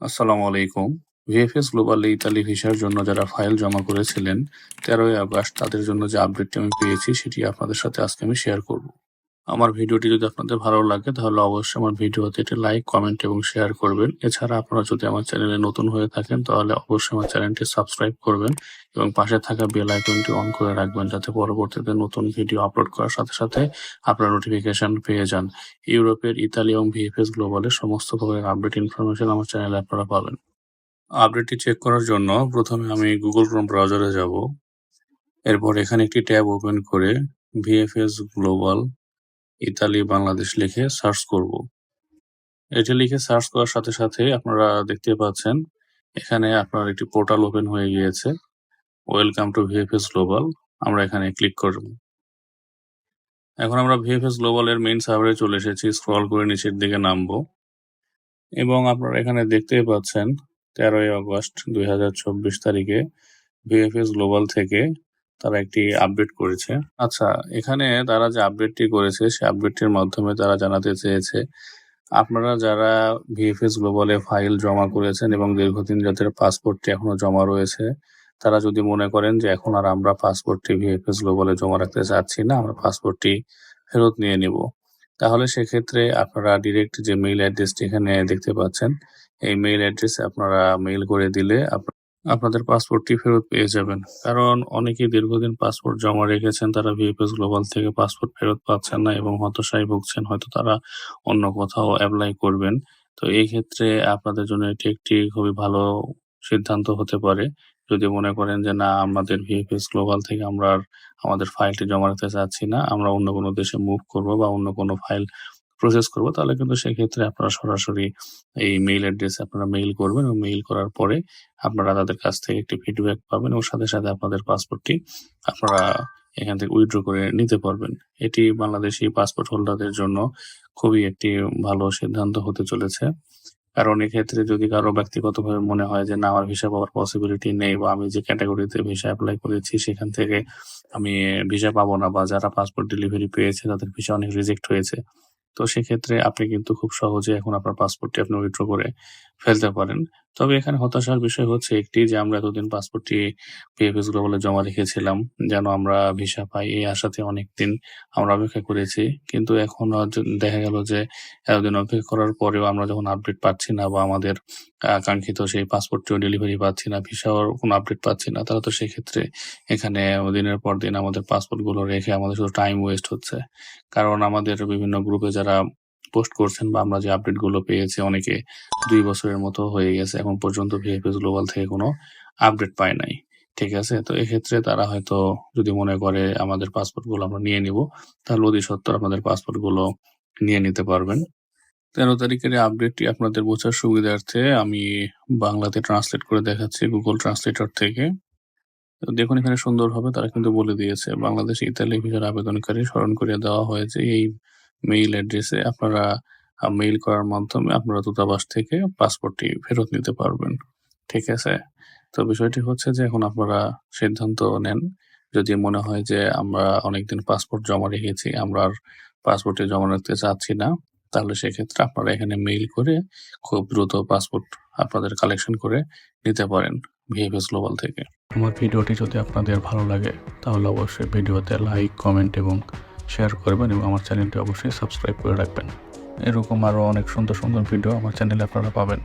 আসসালামু আলাইকুম। VFS গ্লোবালে Italy ভিসার জন্য যারা ফাইল জমা করেছিলেন ১৩ই আগস্ট তাদের জন্য যে আপডেটটি আমি পেয়েছি সেটি আপনাদের সাথে আজকে আমি শেয়ার করব। আমার ভিডিওটি যদি আপনাদের ভালো লাগে তাহলে অবশ্যই আমার ভিডিওতে একটি লাইক, কমেন্ট এবং শেয়ার করবেন। এছাড়া আপনারা যদি আমার চ্যানেলে নতুন হয়ে থাকেন তাহলে অবশ্যই আমার চ্যানেলটি সাবস্ক্রাইব করবেন এবং পাশে থাকা বেল আইকনটি অন করে রাখবেন যাতে পরবর্তীতে নতুন ভিডিও আপলোড করার সাথে সাথে আপনারা নোটিফিকেশন পেয়ে যান। ইউরোপের ইতালি এবং ভিএফএস গ্লোবালের সমস্ত প্রকারের আপডেট ইনফরমেশন আমার চ্যানেলে আপনারা পাবেন। আপডেটটি চেক করার জন্য প্রথমে আমি গুগল ক্রোম ব্রাউজারে যাব। এরপর এখানে একটি ট্যাব ওপেন করে ভিএফএস গ্লোবাল ইতালি বাংলাদেশ লিখে সার্চ করব। এটি লিখে সার্চ করার সাথে সাথে আপনারা দেখতে পাচ্ছেন এখানে আপনার একটি পোর্টাল ওপেন হয়ে গিয়েছে। Welcome to VFS global. আমরা এখানে ক্লিক করব। এখন আমরা ভিএফএস গ্লোবালের মেইন সার্ভারে চলে এসেছি। স্ক্রল করে নিচের দিকে নামবো এবং আপনারা এখানে দেখতেই পাচ্ছেন ১৩ই আগস্ট ২০২৪ তারিখে ভিএফএস গ্লোবাল থেকে তারা একটি আপডেট করেছে। আচ্ছা, এখানে তারা যে আপডেটটি করেছে সে আপডেটটির মাধ্যমে তারা জানাতে চেয়েছে আপনারা যারা ভিএফএস গ্লোবালে ফাইল জমা করেছেন এবং দীর্ঘদিন যাদের পাসপোর্টটি এখনো জমা রয়েছে তারা যদি মনে করেন যে এখন আর আমরা পাসপোর্টটি ভিএফএস গ্লোবালে জমা রাখতে চাচ্ছি না, আমরা পাসপোর্টটি ফেরত নিয়ে নিব, তাহলে সেক্ষেত্রে আপনারা ডিরেক্ট যে মেইল অ্যাড্রেসটি এখানে দেখতে পাচ্ছেন এই মেইল অ্যাড্রেসে আপনারা মেইল করে দিলে আপনাদের পাসপোর্টটি ফেরত পেয়ে যাবেন। কারণ অনেকেই দীর্ঘদিন পাসপোর্ট জমা রেখেছেন, তারা ভিএফএস গ্লোবাল থেকে পাসপোর্ট ফেরত পাচ্ছেন না এবং হতাশায় ভুগছেন, হয়তো তারা অন্য কোথাও অ্যাপ্লাই করবেন। তো এই ক্ষেত্রে আপনাদের জন্য এটি একটি খুবই ভালো সিদ্ধান্ত হতে পারে। যদি মনে করেন যে না, আমাদের ভিএফএস গ্লোবাল থেকে আমরা আর আমাদের ফাইলটি জমা রাখতে চাচ্ছি না, আমরা অন্য কোনো দেশে মুভ করব বা অন্য কোনো ফাইল প্রসেস করব, তাহলে কিন্তু সেক্ষেত্রে আপনারা সরাসরি এই মেইল অ্যাড্রেসে আপনারা মেইল করবেন এবং মেইল করার পরে আপনারা তাদের কাছ থেকে একটি ফিডব্যাক পাবেন এবং সাথে সাথে আপনাদের পাসপোর্টটি আপনারা এখান থেকে উইথড্র করে নিতে পারবেন। এটি বাংলাদেশি পাসপোর্ট হোল্ডারদের জন্য খুবই একটি ভালো সিদ্ধান্ত হতে চলেছে। কারণ এক্ষেত্রে যদি কারো ব্যক্তিগতভাবে মনে হয় যে না, আমার ভিসা পাওয়ার পসিবিলিটি নেই বা আমি যে ক্যাটাগরিতে ভিসা অ্যাপ্লাই করেছি সেখান থেকে আমি ভিসা পাবো না, বা যারা পাসপোর্ট ডেলিভারি পেয়েছে তাদের ভিসা অনেক রিজেক্ট হয়েছে, তো সেক্ষেত্রে আপনি কিন্তু খুব সহজে এখন আপনার পাসপোর্টটি আপনি উইথড্র করে ফেলতে পারেন। তবে এখানে হতাশার বিষয় হচ্ছে একটি, যে আমরা এতদিন পাসপোর্টটি ভিএফএস গ্লোবালে জমা রেখেছিলাম যেন আমরা ভিসা পাই, এই আশাতে অনেকদিন আমরা অপেক্ষা করেছি। কিন্তু এখন দেখা গেল যে এতদিন অপেক্ষা করার পরেও আমরা যখন আপডেট পাচ্ছি না বা আমাদের কাঙ্ক্ষিত সেই পাসপোর্টটিও ডেলিভারি পাচ্ছি না, ভিসার কোনো আপডেট পাচ্ছি না, তাহলে তো সেক্ষেত্রে এখানে দিনের পর দিন আমাদের পাসপোর্টগুলো রেখে আমাদের শুধু টাইম ওয়েস্ট হচ্ছে। কারণ আমাদের বিভিন্ন গ্রুপে যারা পোস্ট করছেন বা আমরা যে আপডেটগুলো পেয়েছি, অনেকে ২ বছরের মতো হয়ে গেছে এখন পর্যন্ত ভিএফএস গ্লোবাল থেকে কোনো আপডেট পায় নাই। ঠিক আছে? তো এক্ষেত্রে তারা হয়তো যদি মনে করে আমাদের পাসপোর্টগুলো আমরা নিয়ে নিব, তাহলে অতি সত্বর আপনাদের পাসপোর্টগুলো নিয়ে নিতে পারবেন। ১৩ তারিখের এই আপডেটটি আপনাদের বোঝার সুবিধার্থে আমি বাংলাতে ট্রান্সলেট করে দেখাচ্ছি গুগল ট্রান্সলেটর থেকে। তো দেখুন এখানে সুন্দরভাবে তারা কিন্তু বলে দিয়েছে, বাংলাদেশ ইতালি ভিসার আবেদনকারী স্মরণ করিয়ে দেওয়া হয়েছে এই মেইল অ্যাড্রেসে আপনারা মেইল করার মাধ্যমে আপনারা দূতাবাস থেকে পাসপোর্টটি ফেরত নিতে পারবেন। ঠিক আছে? তো বিষয়টি হচ্ছে যে এখন আপনারা সিদ্ধান্ত নেন। যদি মনে হয় যে আমরা অনেকদিন পাসপোর্ট জমা রেখেছি, আমরা আর পাসপোর্টটি জমা রাখতে চাচ্ছি না, তাহলে সেক্ষেত্রে আপনারা এখানে মেইল করে খুব দ্রুত পাসপোর্ট আপনাদের কালেকশন করে নিতে পারেন ভিএফএস গ্লোবাল থেকে। আমার ভিডিওটি যদি আপনাদের ভালো লাগে তাহলে অবশ্যই ভিডিওতে লাইক, কমেন্ট এবং শেয়ার করবেন এবং আমার চ্যানেলটি অবশ্যই সাবস্ক্রাইব করে রাখবেন। এরকম আরও অনেক সুন্দর সুন্দর ভিডিও আমার চ্যানেলে আপনারা পাবেন।